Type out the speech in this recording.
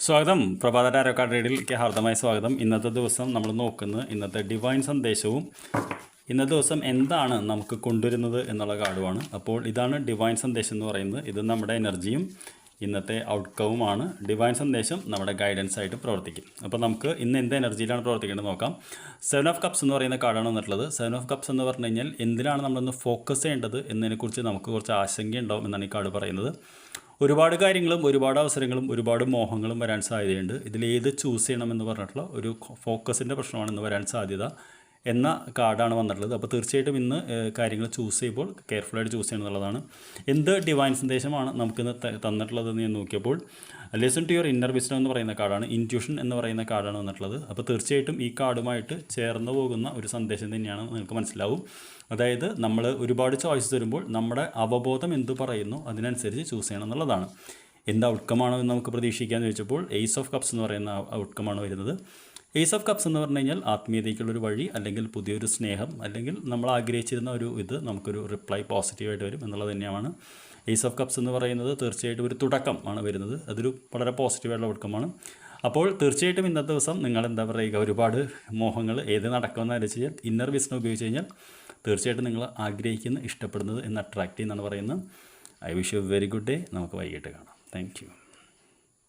സ്വാഗതം. പ്രഭാത tarot card റീഡിലേക്ക് ഹാർദമായ സ്വാഗതം. ഇന്നത്തെ ദിവസം നമ്മൾ നോക്കുന്നത് ഇന്നത്തെ ഡിവൈൻ സന്ദേശവും ഇന്നത്തെ ദിവസം എന്താണ് നമുക്ക് കൊണ്ടുവരുന്നത് എന്നുള്ള കാർഡുമാണ്. അപ്പോൾ ഇതാണ് ഡിവൈൻ സന്ദേശം എന്ന് പറയുന്നത്. ഇത് നമ്മുടെ എനർജിയും ഇന്നത്തെ ഔട്ട്കവുമാണ്. ഡിവൈൻ സന്ദേശം നമ്മുടെ ഗൈഡൻസ് ആയിട്ട് പ്രവർത്തിക്കും. അപ്പോൾ നമുക്ക് ഇന്ന് എന്ത് എനർജിയിലാണ് പ്രവർത്തിക്കേണ്ടത് നോക്കാം. 7 ഓഫ് കപ്സ് എന്ന് പറയുന്ന കാർഡാണ് വന്നിട്ടുള്ളത്. 7 ഓഫ് കപ്സ് എന്ന് പറഞ്ഞു കഴിഞ്ഞാൽ എന്തിനാണ് നമ്മളൊന്ന് ഫോക്കസ് ചെയ്യേണ്ടത് എന്നതിനെക്കുറിച്ച് നമുക്ക് കുറച്ച് ആശങ്കയുണ്ടാവും എന്നാണ് ഈ കാർഡ് പറയുന്നത്. ഒരുപാട് കാര്യങ്ങളും ഒരുപാട് അവസരങ്ങളും ഒരുപാട് മോഹങ്ങളും വരാൻ സാധ്യതയുണ്ട്. ഇതിലേത് ചൂസ് ചെയ്യണമെന്ന് പറഞ്ഞിട്ടുള്ള ഒരു ഫോക്കസിൻ്റെ പ്രശ്നമാണ് ഇന്ന് വരാൻ സാധ്യത എന്ന കാർഡാണ് വന്നിട്ടുള്ളത്. അപ്പോൾ തീർച്ചയായിട്ടും ഇന്ന് കാര്യങ്ങൾ ചൂസ് ചെയ്യുമ്പോൾ കെയർഫുള്ളായിട്ട് ചൂസ് ചെയ്യണം എന്നുള്ളതാണ്. എന്ത് ഡിവൈൻ സന്ദേശമാണ് നമുക്കിന്ന് തന്നിട്ടുള്ളതെന്ന് ഞാൻ നോക്കിയപ്പോൾ listen to your inner wisdom എന്ന് പറയുന്ന കാർഡാണ്. ഇൻറ്റ്യൂഷൻ എന്ന് പറയുന്ന കാർഡാണ് വന്നിട്ടുള്ളത്. അപ്പോൾ തീർച്ചയായിട്ടും ഈ കാർഡുമായിട്ട് ചേർന്ന് പോകുന്ന ഒരു സന്ദേശം തന്നെയാണ് നിങ്ങൾക്ക് മനസ്സിലാവും. അതായത് നമ്മൾ ഒരുപാട് ചോയ്സ് വരുമ്പോൾ നമ്മുടെ അവബോധം എന്ത് പറയുന്നു അതിനനുസരിച്ച് ചൂസ് ചെയ്യണം എന്നുള്ളതാണ്. എന്ത് ഔട്ട്കമാണോ എന്ന് നമുക്ക് പ്രതീക്ഷിക്കാമെന്ന് ചോദിച്ചപ്പോൾ എയ്സ് ഓഫ് കപ്സ് എന്ന് പറയുന്ന ഔട്ട്കമാണ് വരുന്നത്. എയ്സ് ഓഫ് കപ്സ് എന്ന് പറഞ്ഞു കഴിഞ്ഞാൽ ആത്മീയതയ്ക്കുള്ളൊരു വഴി, അല്ലെങ്കിൽ പുതിയൊരു സ്നേഹം, അല്ലെങ്കിൽ നമ്മൾ ആഗ്രഹിച്ചിരുന്ന ഒരു നമുക്കൊരു റിപ്ലൈ പോസിറ്റീവായിട്ട് വരും എന്നുള്ളത് തന്നെയാണ്. എയ്സ് ഓഫ് കപ്സ് എന്ന് പറയുന്നത് തീർച്ചയായിട്ടും ഒരു തുടക്കം ആണ് വരുന്നത്. അതൊരു വളരെ പോസിറ്റീവായിട്ടുള്ള ഔട്ട്കമാണ്. അപ്പോൾ തീർച്ചയായിട്ടും ഇന്നത്തെ ദിവസം നിങ്ങൾ എന്താ പറയുക, ഒരുപാട് മോഹങ്ങൾ ഏത് നടക്കുമെന്ന് ആലോചിച്ച് കഴിഞ്ഞാൽ ഇന്നർ വിസ്ഡം ഉപയോഗിച്ച് കഴിഞ്ഞാൽ തീർച്ചയായിട്ടും നിങ്ങൾ ആഗ്രഹിക്കുന്ന ഇഷ്ടപ്പെടുന്നത് എന്ന് അട്രാക്റ്റ് ചെയ്യുന്നതാണ് പറയുന്നത്. I wish you very good day. നമുക്ക് വൈകിട്ട് കാണാം. Thank you.